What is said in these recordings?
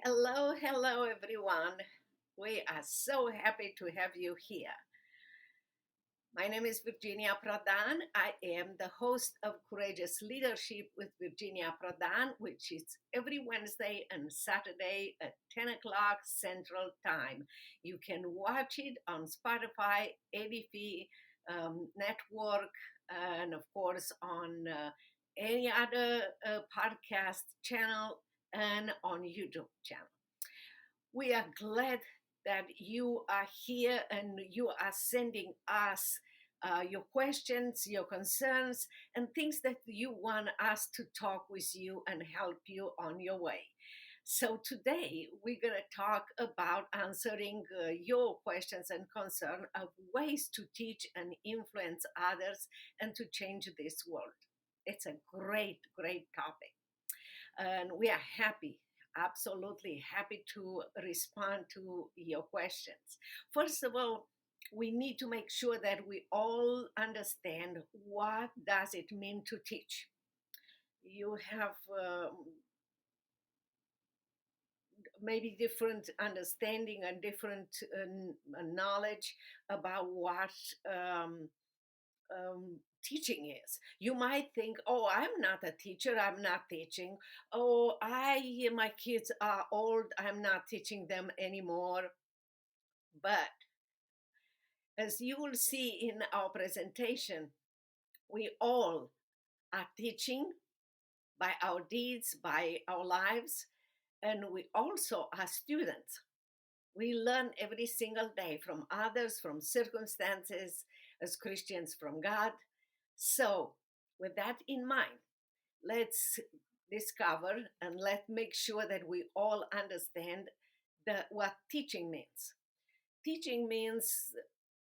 Hello, everyone. We are so happy to have you here. My name is Virginia Prodan. I am the host of Courageous Leadership with Virginia Prodan, which is every Wednesday and Saturday at 10 o'clock Central Time. You can watch it on Spotify, ABP Network, and of course on any other podcast channel and on YouTube channel. We are glad that you are here and you are sending us your questions, your concerns, and things that you want us to talk with you and help you on your way. So today we're going to talk about answering your questions and concern of ways to teach and influence others and to change this world. It's a great topic. And we are happy, absolutely happy to respond to your questions. First of all, we need to make sure that we all understand what does it mean to teach. You have maybe different understanding and different knowledge about what um, teaching is. You might think, oh, I'm not a teacher, I'm not teaching. Oh, my kids are old, I'm not teaching them anymore. But as you will see in our presentation, we all are teaching by our deeds, by our lives, and we also are students. We learn every single day from others, from circumstances, as Christians from God. So, with that in mind, let's discover and let's make sure that we all understand what teaching means. Teaching means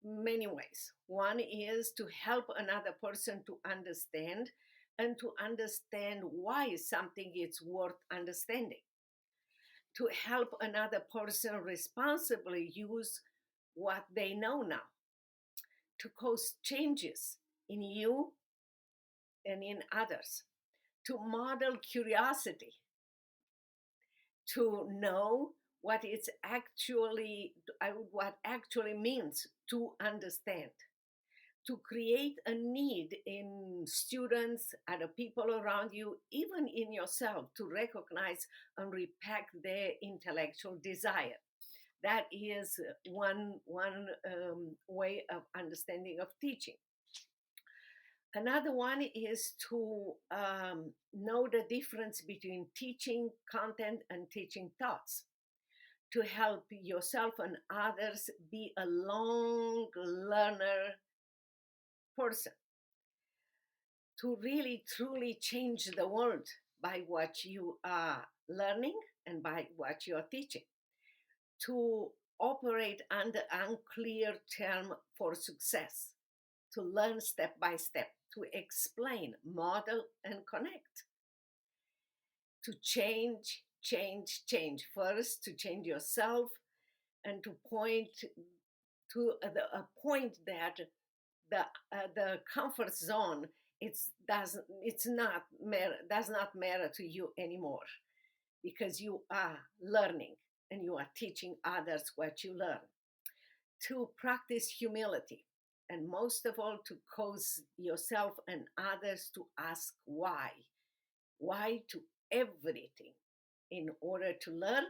many ways. One is to help another person to understand and to understand why something is worth understanding. To help another person responsibly use what they know now. To cause changes in you and in others. To model curiosity, to know what actually means to understand, to create a need in students, other people around you, even in yourself, to recognize and respect their intellectual desire. That is one way of understanding of teaching. Another one is to know the difference between teaching content and teaching thoughts, to help yourself and others be a long learner person, to really truly change the world by what you are learning and by what you are teaching, to operate under unclear term for success, to learn step by step, to explain, model, and connect, to change. First, to change yourself and to point to a point that the comfort zone does not matter to you anymore, because you are learning and you are teaching others what you learn. To practice humility, and most of all, to cause yourself and others to ask why to everything, in order to learn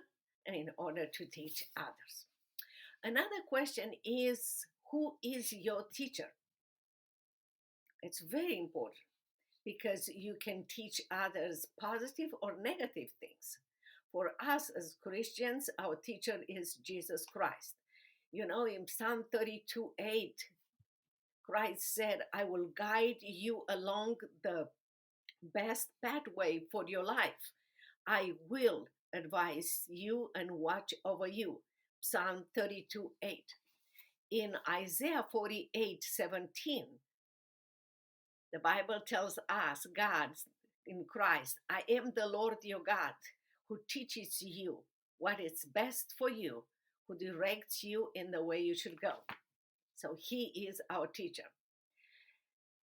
and in order to teach others. Another question is, who is your teacher? It's very important, because you can teach others positive or negative things. For us as Christians, our teacher is Jesus Christ. You know, in Psalm 32:8, Christ said, I will guide you along the best pathway for your life. I will advise you and watch over you. Psalm 32:8. In Isaiah 48:17, the Bible tells us, God in Christ, I am the Lord your God, who teaches you what is best for you, who directs you in the way you should go. So he is our teacher.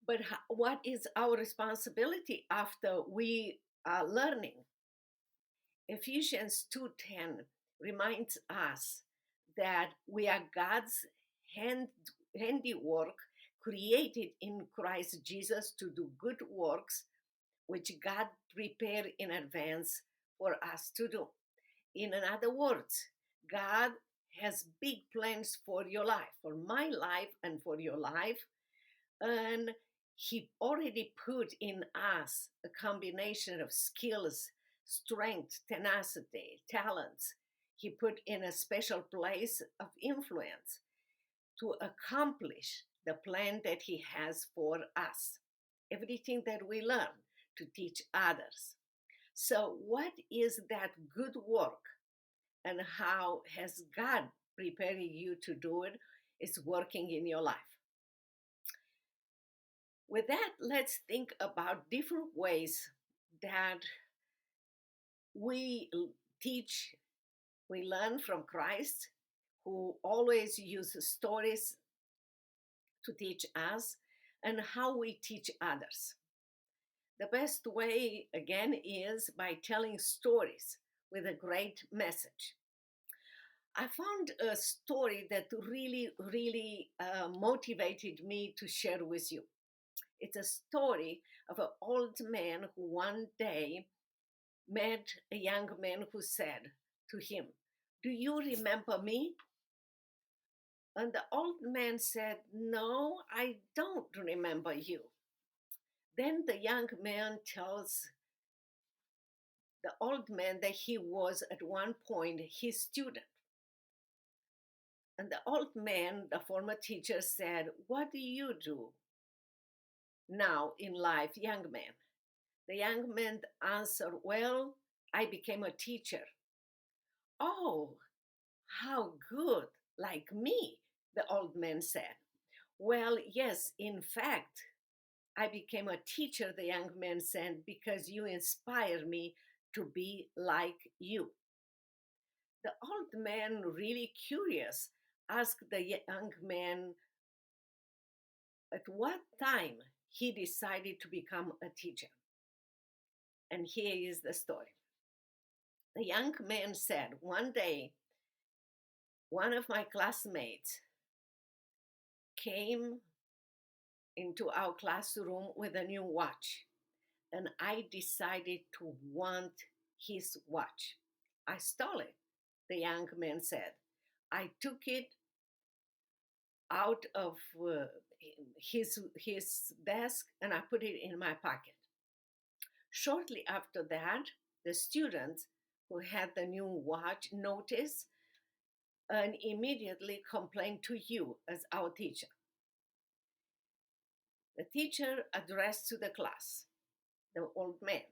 But what is our responsibility after we are learning? Ephesians 2:10 reminds us that we are God's hand, handiwork, created in Christ Jesus to do good works which God prepared in advance for us to do. In other words, God has big plans for your life, for my life, and for your life. And He already put in us a combination of skills, strength, tenacity, talents. He put in a special place of influence to accomplish the plan that He has for us. Everything that we learn to teach others. So, what is that good work, and how has God prepared you to do it? Is working in your life. With that, let's think about different ways that we teach, we learn from Christ, who always uses stories to teach us, and how we teach others. The best way, again, is by telling stories with a great message. I found a story that really motivated me to share with you. It's a story of an old man who one day met a young man who said to him, "Do you remember me?" And the old man said, "No, I don't remember you." Then the young man tells the old man that he was at one point his student. And the old man, the former teacher, said, "What do you do now in life, young man?" The young man answered, "Well, I became a teacher." "Oh, how good, like me," the old man said. "Well, yes, in fact, I became a teacher," the young man said, "because you inspire me to be like you." The old man, really curious, asked the young man at what time he decided to become a teacher. And here is the story. The young man said, "One day, one of my classmates came into our classroom with a new watch, and I decided to want his watch. I stole it," the young man said. "I took it out of his desk and I put it in my pocket." Shortly after that, the student who had the new watch noticed and immediately complained to you as our teacher. The teacher addressed to the class the old man.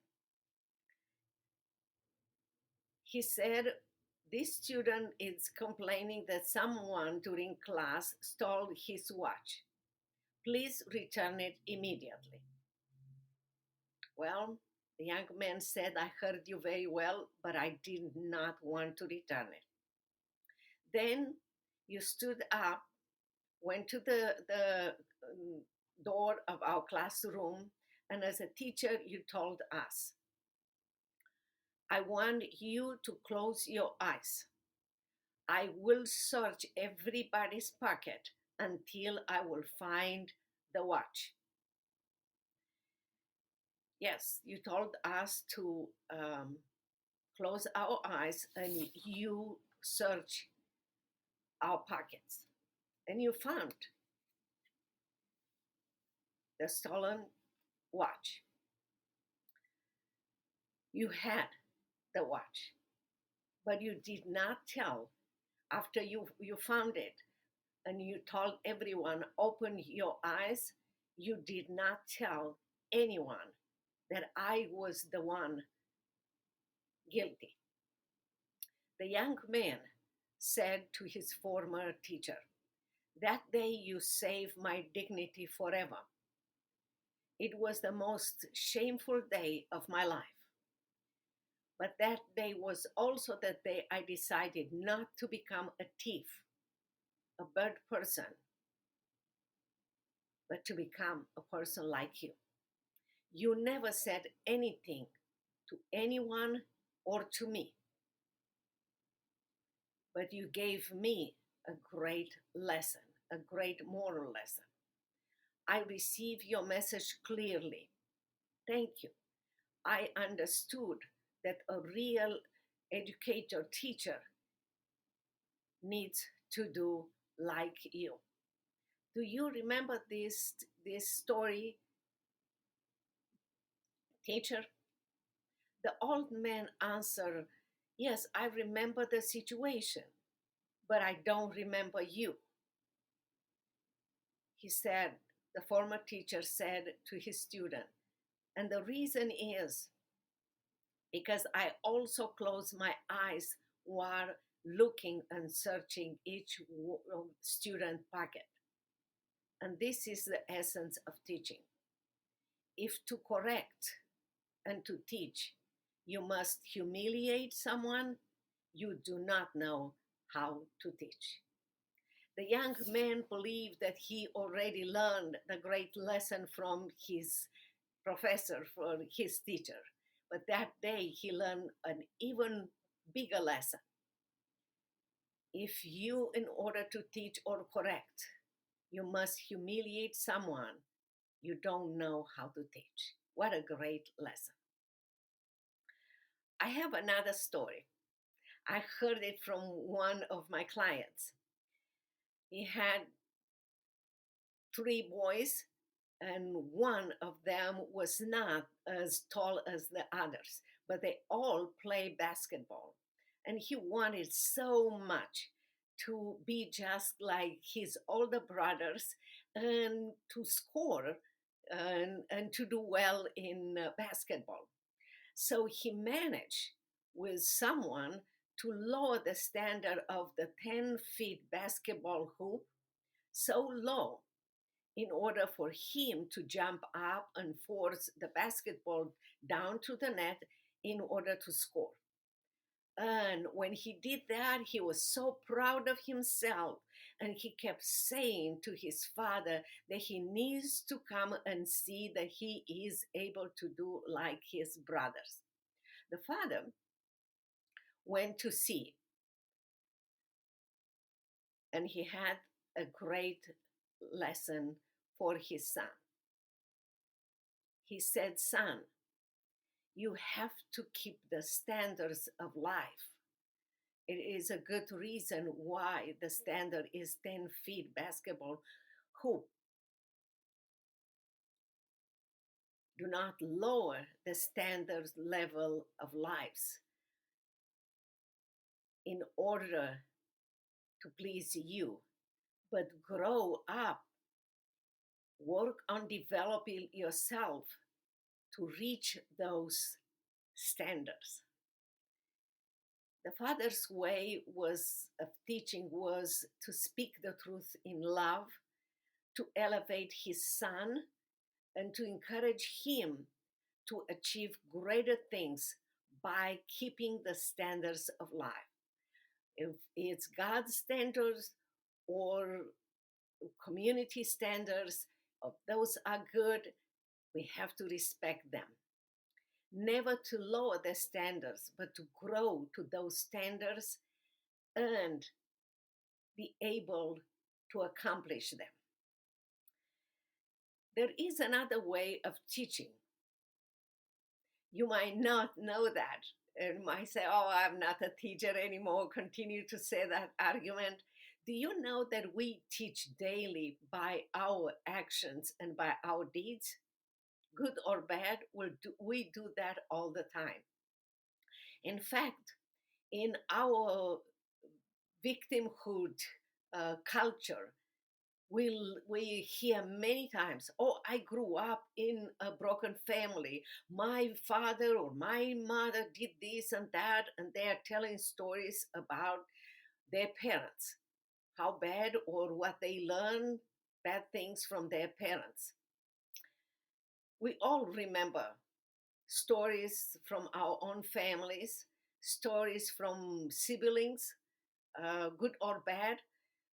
He said, "This student is complaining that someone during class stole his watch. Please return it immediately." Well, the young man said, "I heard you very well, but I did not want to return it." Then you stood up, went to the door of our classroom, and as a teacher, you told us, "I want you to close your eyes. I will search everybody's pocket until I will find the watch." Yes, you told us to close our eyes and you search our pockets. And you found the stolen watch. You had the watch, but you did not tell after you found it and you told everyone, "Open your eyes." You did not tell anyone that I was the one guilty. The young man said to his former teacher, "That day you saved my dignity forever. It was the most shameful day of my life. But that day was also the day I decided not to become a thief, a bad person, but to become a person like you. You never said anything to anyone or to me. but you gave me a great lesson, a great moral lesson. I received your message clearly. Thank you. I understood that a real educator, teacher needs to do like you. Do you remember this story, teacher? The old man answered, yes, I remember the situation, but I don't remember you. He said, the former teacher said to his student, and the reason is because I also close my eyes while looking and searching each student pocket. And this is the essence of teaching. If to correct and to teach, you must humiliate someone, you do not know how to teach. The young man believed that he already learned the great lesson from his professor, from his teacher. But that day he learned an even bigger lesson. If you, in order to teach or correct, you must humiliate someone, you don't know how to teach. What a great lesson. I have another story. I heard it from one of my clients. He had 3 boys, and one of them was not as tall as the others, but they all play basketball. And he wanted so much to be just like his older brothers and to score and to do well in basketball. So he managed with someone to lower the standard of the 10 feet basketball hoop so low in order for him to jump up and force the basketball down to the net in order to score. And when he did that, he was so proud of himself. And he kept saying to his father that he needs to come and see that he is able to do like his brothers. The father went to see, and he had a great lesson for his son. He said, son, you have to keep the standards of life. It is a good reason why the standard is 10 feet basketball hoop. Do not lower the standard level of lives in order to please you, but grow up, work on developing yourself to reach those standards. The father's way of teaching was to speak the truth in love, to elevate his son, and to encourage him to achieve greater things by keeping the standards of life. If it's God's standards or community standards, if those are good, we have to respect them. Never to lower the standards, but to grow to those standards and be able to accomplish them. There is another way of teaching. You might not know that and might say, oh, I'm not a teacher anymore, continue to say that argument. Do you know that we teach daily by our actions and by our deeds? Good or bad, we do that all the time. In fact, in our victimhood culture, we hear many times, oh, I grew up in a broken family. My father or my mother did this and that, and they are telling stories about their parents, how bad or what they learned, bad things from their parents. We all remember stories from our own families, stories from siblings, good or bad,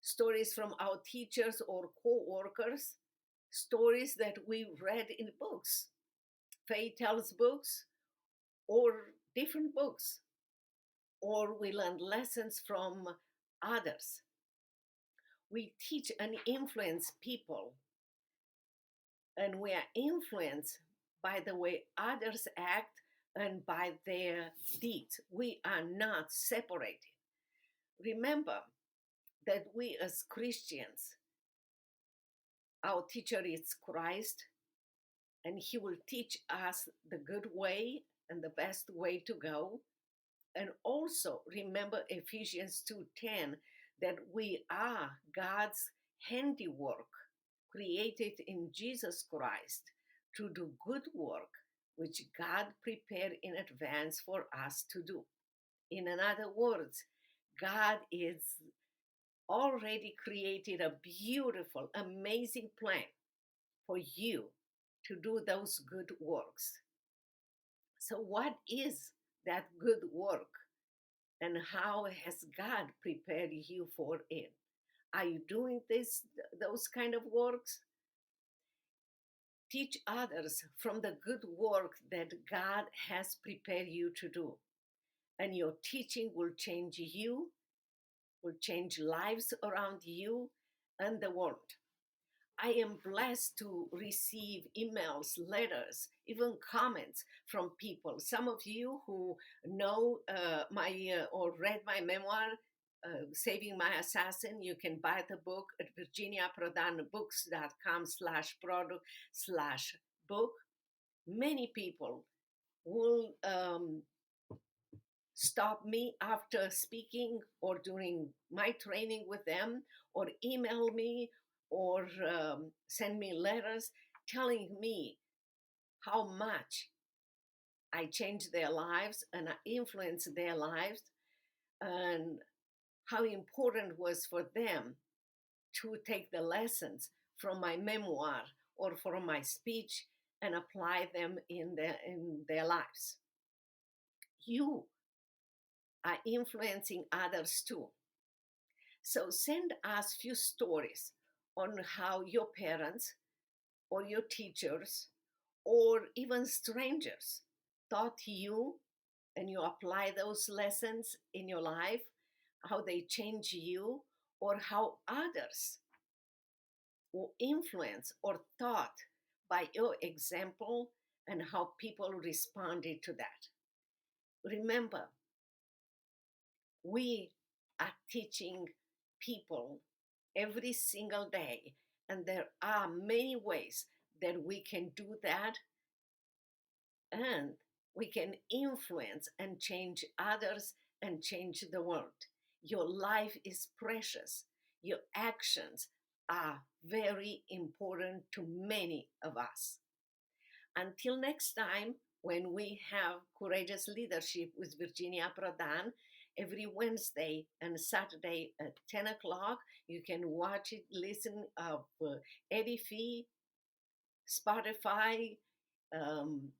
stories from our teachers or co-workers, stories that we read in books, fairy tales books, or different books, or we learned lessons from others. We teach and influence people, and we are influenced by the way others act and by their deeds. We are not separated. Remember that we as Christians, our teacher is Christ, and he will teach us the good way and the best way to go. And also remember Ephesians 2:10, that we are God's handiwork, created in Jesus Christ to do good work, which God prepared in advance for us to do. In other words, God is already created a beautiful, amazing plan for you to do those good works. So, what is that good work, and how has God prepared you for it? Are you doing those kind of works? Teach others from the good work that God has prepared you to do, and your teaching will change you, will change lives around you and the world. I am blessed to receive emails, letters, even comments from people. Some of you who know or read my memoir, Saving My Assassin, you can buy the book at virginiaprodanbooks.com/product/book. Many people will stop me after speaking or during my training with them, or email me, or send me letters telling me how much I changed their lives and I influenced their lives, and how important was for them to take the lessons from my memoir or from my speech and apply them in their lives. You are influencing others too. So send us few stories on how your parents or your teachers or even strangers taught you, and you apply those lessons in your life, how they change you, or how others were influenced or taught by your example, and how people responded to that. Remember, we are teaching people every single day, and there are many ways that we can do that, and we can influence and change others and change the world. Your life is precious. Your actions are very important to many of us. Until next time, when we have Courageous Leadership with Virginia Prodan, every Wednesday and Saturday at 10 o'clock, you can watch it, listen of Edify, Spotify, um,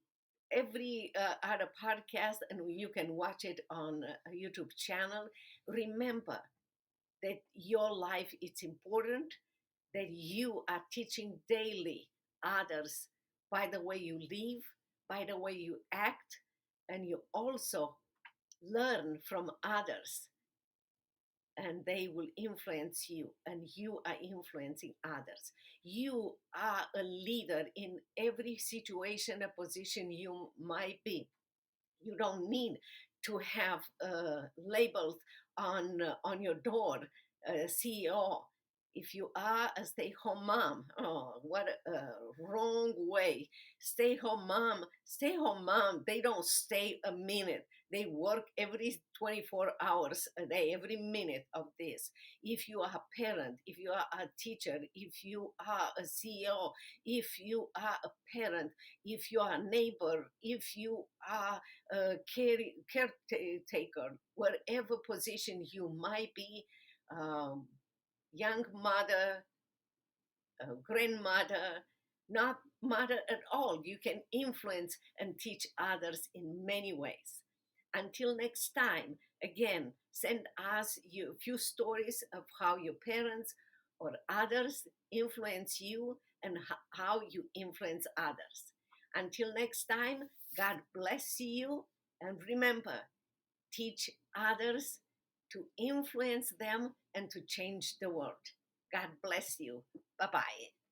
every other podcast, and you can watch it on a YouTube channel. Remember that your life is important, that you are teaching daily others by the way you live, by the way you act, and you also learn from others, and they will influence you, and you are influencing others. You are a leader in every situation or position you might be. You don't need to have labels on your door, CEO. If you are a stay-home mom, oh, what a wrong way. Stay-home mom, they don't stay a minute. They work every 24 hours a day, every minute of this. If you are a parent, if you are a teacher, if you are a CEO, if you are a parent, if you are a neighbor, if you are a caretaker, whatever position you might be, young mother, grandmother, not mother at all, you can influence and teach others in many ways. Until next time, again, send us a few stories of how your parents or others influence you, and how you influence others. Until next time, God bless you, and remember, teach others to influence them and to change the world. God bless you. Bye bye.